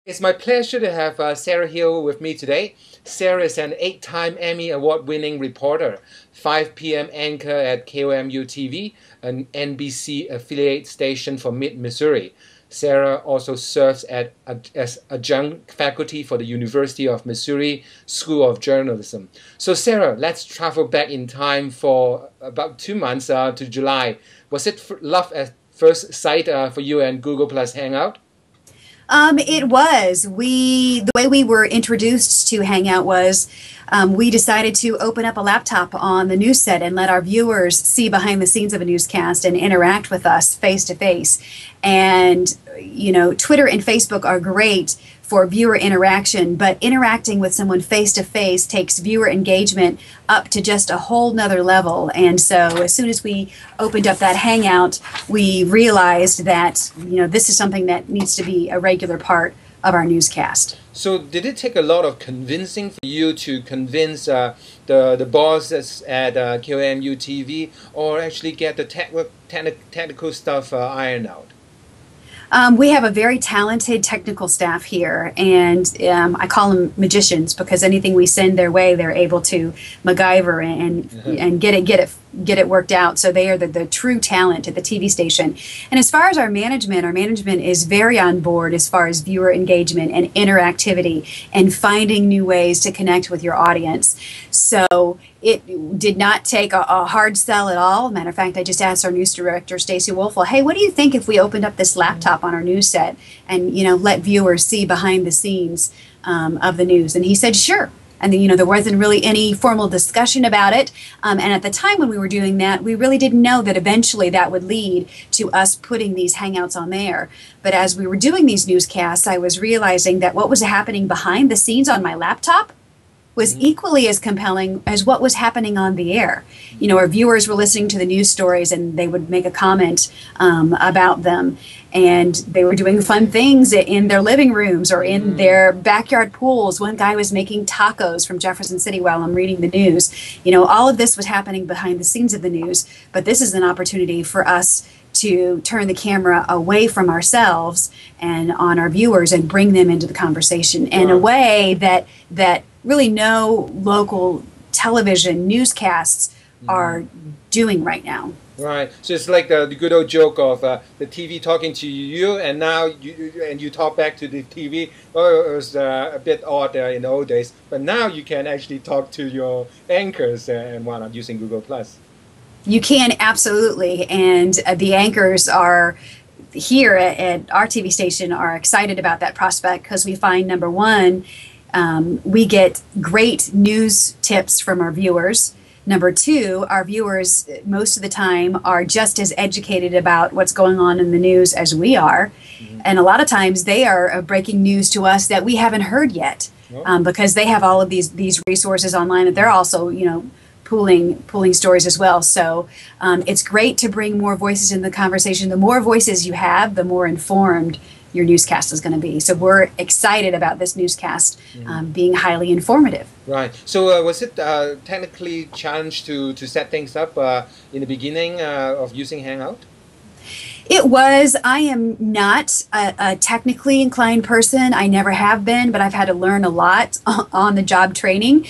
It's my pleasure to have Sarah here with me today. Sarah is an 8-time Emmy Award-winning reporter, 5 p.m. anchor at KOMU-TV, an NBC affiliate station for Mid-Missouri. Sarah also serves as adjunct faculty for the University of Missouri School of Journalism. So Sarah, let's travel back in time for about 2 months to July. Was it love at first sight for you and Google Plus Hangout? It was. The way we were introduced to Hangout was we decided to open up a laptop on the news set and let our viewers see behind the scenes of a newscast and interact with us face to face. And, you know, Twitter and Facebook are great for viewer interaction, but interacting with someone face to face takes viewer engagement up to just a whole nother level. And so as soon as we opened up that Hangout, we realized that, you know, this is something that needs to be a regular part of our newscast. So did it take a lot of convincing for you to convince the bosses at KOMU TV, or actually get the technical stuff ironed out? We have a very talented technical staff here, and I call them magicians because anything we send their way, they're able to MacGyver and get it worked out. So they are the true talent at the TV station. And as far as our management is very on board as far as viewer engagement and interactivity and finding new ways to connect with your audience. So it did not take a hard sell at all. Matter of fact, I just asked our news director, Stacey Wolfel, hey, what do you think if we opened up this laptop on our news set and, you know, let viewers see behind the scenes of the news? And he said, sure. And then, you know, there wasn't really any formal discussion about it. And at the time when we were doing that, we really didn't know that eventually that would lead to us putting these Hangouts on there. But as we were doing these newscasts, I was realizing that what was happening behind the scenes on my laptop was equally as compelling as what was happening on the air. You know, our viewers were listening to the news stories and they would make a comment about them. And they were doing fun things in their living rooms or in their backyard pools. One guy was making tacos from Jefferson City while I'm reading the news. You know, all of this was happening behind the scenes of the news. But this is an opportunity for us to turn the camera away from ourselves and on our viewers and bring them into the conversation in a way that really no local television newscasts are doing right now. Right. So it's like the good old joke of the TV talking to you, and now you talk back to the TV. Oh, it was a bit odd in the old days, but now you can actually talk to your anchors and whatnot using Google Plus. You can, absolutely, and the anchors are here at our TV station are excited about that prospect because we find, number one, we get great news tips from our viewers. Number two, our viewers most of the time are just as educated about what's going on in the news as we are. And a lot of times they are breaking news to us that we haven't heard yet because they have all of these resources online that they're also, you know, pooling stories as well. So it's great to bring more voices in the conversation. The more voices you have, the more informed your newscast is going to be. So we're excited about this newscast being highly informative. Right. So was it technically challenged to set things up in the beginning of using Hangout? It was. I am not a technically inclined person. I never have been, but I've had to learn a lot on the job training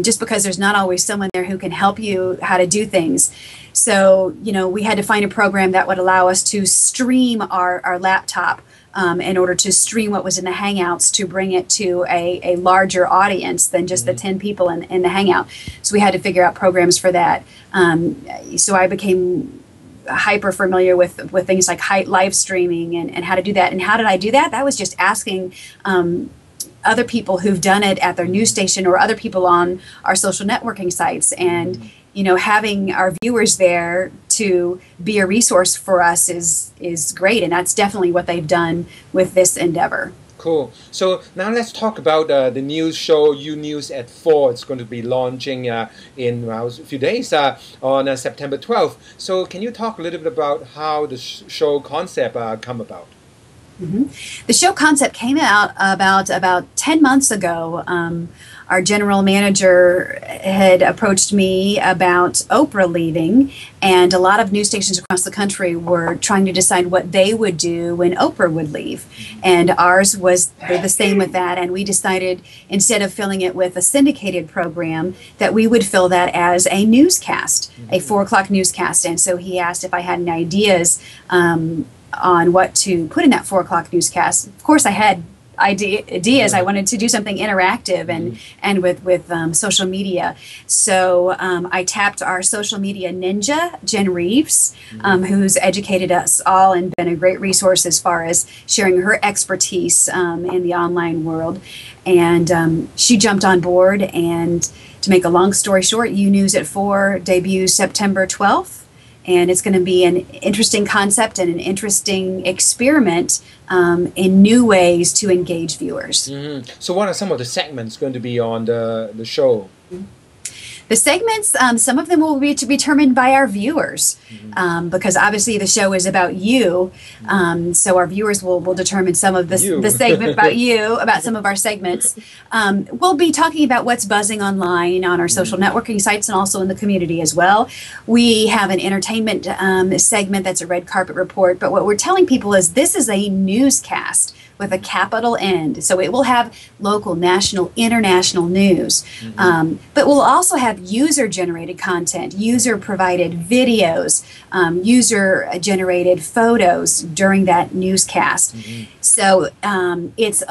just because there's not always someone there who can help you how to do things. So, you know, we had to find a program that would allow us to stream our laptop in order to stream what was in the Hangouts to bring it to a larger audience than just the 10 people in the Hangout. So we had to figure out programs for that. So I became hyper familiar with things like live streaming and how to do that. And how did I do that? That was just asking other people who've done it at their news station or other people on our social networking sites, and you know, having our viewers there to be a resource for us is great, and that's definitely what they've done with this endeavor. Cool. So now let's talk about the news show U News at 4. It's going to be launching in a few days on September 12th. So can you talk a little bit about how the show concept come about? The show concept came out about 10 months ago. Our general manager had approached me about Oprah leaving, and a lot of news stations across the country were trying to decide what they would do when Oprah would leave. And ours was the same with that, and we decided, instead of filling it with a syndicated program, that we would fill that as a newscast, a 4 o'clock newscast. And so he asked if I had any ideas on what to put in that 4 o'clock newscast. Of course, I had ideas. I wanted to do something interactive and with social media. So I tapped our social media ninja, Jen Reeves, who's educated us all and been a great resource as far as sharing her expertise in the online world. And she jumped on board. And to make a long story short, U News at 4 debuts September 12th. And it's going to be an interesting concept and an interesting experiment in new ways to engage viewers. So what are some of the segments going to be on the show? The segments, some of them will be to be determined by our viewers, because obviously the show is about you. So our viewers will determine some of the segment about you, about some of our segments. We'll be talking about what's buzzing online on our social networking sites and also in the community as well. We have an entertainment segment that's a red carpet report. But what we're telling people is this is a newscast with a capital N. So it will have local, national, international news. But we'll also have user-generated content, user-provided videos, user-generated photos during that newscast. So it's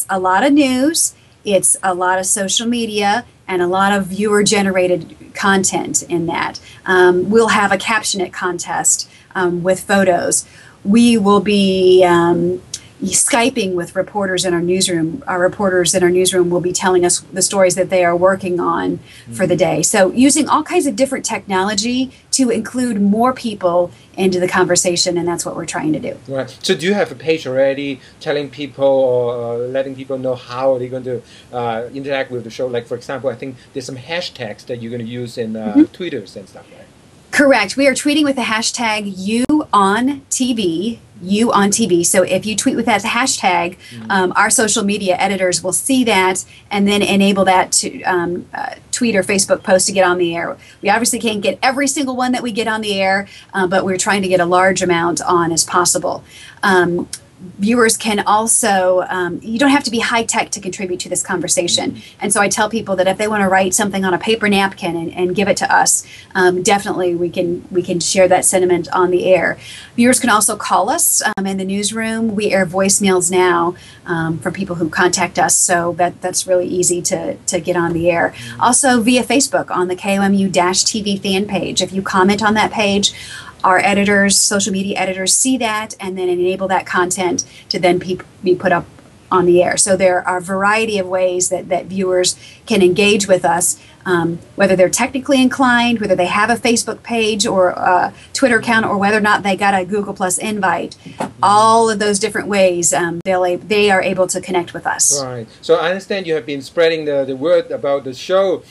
a lot of news, it's a lot of social media, and a lot of viewer-generated content in that. We'll have a caption it contest with photos. We will be Skyping with reporters in our newsroom. Our reporters in our newsroom will be telling us the stories that they are working on for the day. So using all kinds of different technology to include more people into the conversation, and that's what we're trying to do. Right. So do you have a page already telling people or letting people know how they're going to interact with the show? Like, for example, I think there's some hashtags that you're going to use in Twitters and stuff, right? Correct. We are tweeting with the hashtag #YouOnTV. You on TV. So if you tweet with that hashtag, our social media editors will see that and then enable that to tweet or Facebook post to get on the air. We obviously can't get every single one that we get on the air, but we're trying to get a large amount on as possible. Viewers can also, you don't have to be high tech to contribute to this conversation. And so I tell people that if they want to write something on a paper napkin and give it to us, definitely we can share that sentiment on the air. Viewers can also call us in the newsroom. We air voicemails now from people who contact us, so that's really easy to get on the air. Also via Facebook on the KOMU-TV fan page. If you comment on that page, our editors, social media editors, see that and then enable that content to then be put up on the air. So there are a variety of ways that viewers can engage with us, whether they're technically inclined, whether they have a Facebook page or a Twitter account, or whether or not they got a Google Plus invite. All of those different ways, they are able to connect with us. Right. So I understand you have been spreading the word about the show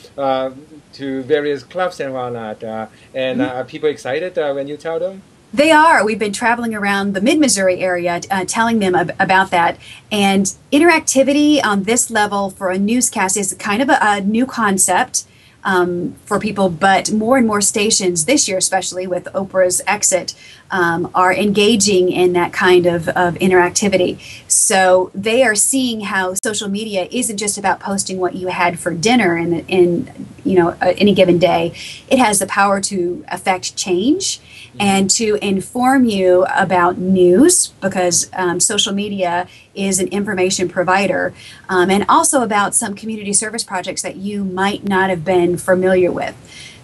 to various clubs and whatnot. Are people excited when you tell them? They are. We've been traveling around the mid-Missouri area telling them about that. And interactivity on this level for a newscast is kind of a new concept for people, but more and more stations this year, especially with Oprah's exit, are engaging in that kind of interactivity. So they are seeing how social media isn't just about posting what you had for dinner in any given day. It has the power to affect change and to inform you about news, because social media is an information provider, and also about some community service projects that you might not have been familiar with.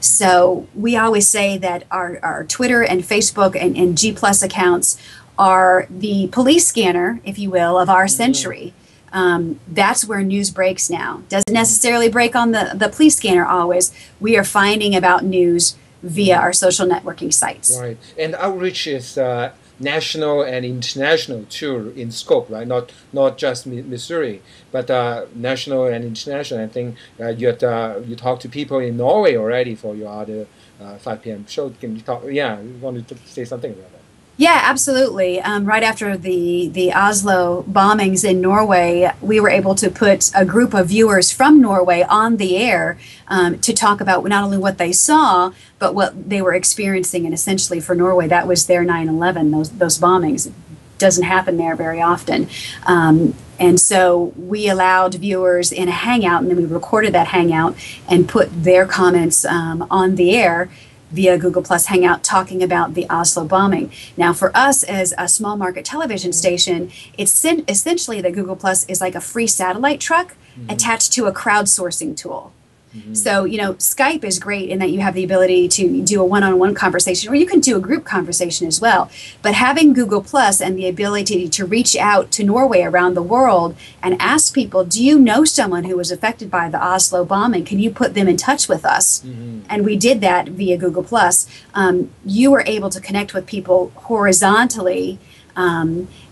So we always say that our Twitter and Facebook and G Plus accounts are the police scanner, if you will, of our century. That's where news breaks now. Doesn't necessarily break on the police scanner always. We are finding about news via our social networking sites. Right. And outreach is national and international too in scope, right? Not just Missouri, but national and international. I think you talked to people in Norway already for your other 5 p.m. show. Can you talk? Yeah, you wanted to say something about that. Yeah, absolutely. Right after the Oslo bombings in Norway, we were able to put a group of viewers from Norway on the air to talk about not only what they saw, but what they were experiencing. And essentially for Norway, that was their 9/11, those bombings. It doesn't happen there very often. And so we allowed viewers in a hangout, and then we recorded that hangout and put their comments on the air via Google Plus Hangout, talking about the Oslo bombing. Now, for us as a small market television station, it's essentially that Google Plus is like a free satellite truck attached to a crowdsourcing tool. So, Skype is great in that you have the ability to do a one-on-one conversation, or you can do a group conversation as well. But having Google Plus and the ability to reach out to Norway around the world and ask people, do you know someone who was affected by the Oslo bombing? Can you put them in touch with us? And we did that via Google Plus. You were able to connect with people horizontally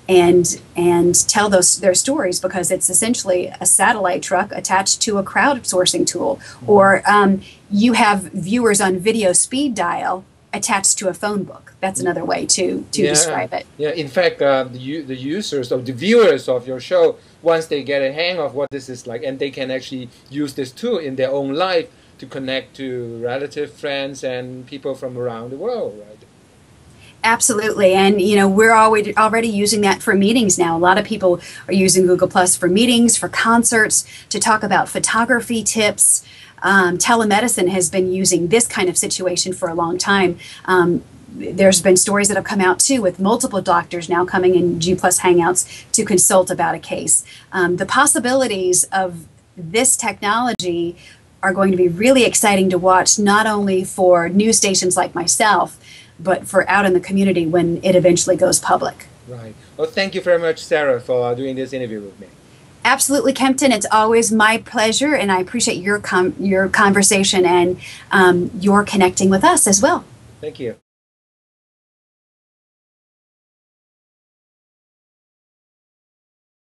and tell their stories, because it's essentially a satellite truck attached to a crowdsourcing tool, or you have viewers on video speed dial attached to a phone book. That's another way to describe it. Yeah, in fact, the users or the viewers of your show, once they get a hang of what this is like, and they can actually use this tool in their own life to connect to relative, friends, and people from around the world, right? Absolutely. And, we're already using that for meetings now. A lot of people are using Google Plus for meetings, for concerts, to talk about photography tips. Telemedicine has been using this kind of situation for a long time. There's been stories that have come out, too, with multiple doctors now coming in G Plus Hangouts to consult about a case. The possibilities of this technology are going to be really exciting to watch, not only for news stations like myself, but for out in the community when it eventually goes public. Right. Well, thank you very much, Sarah, for doing this interview with me. Absolutely, Kempton. It's always my pleasure, and I appreciate your conversation and your connecting with us as well. Thank you.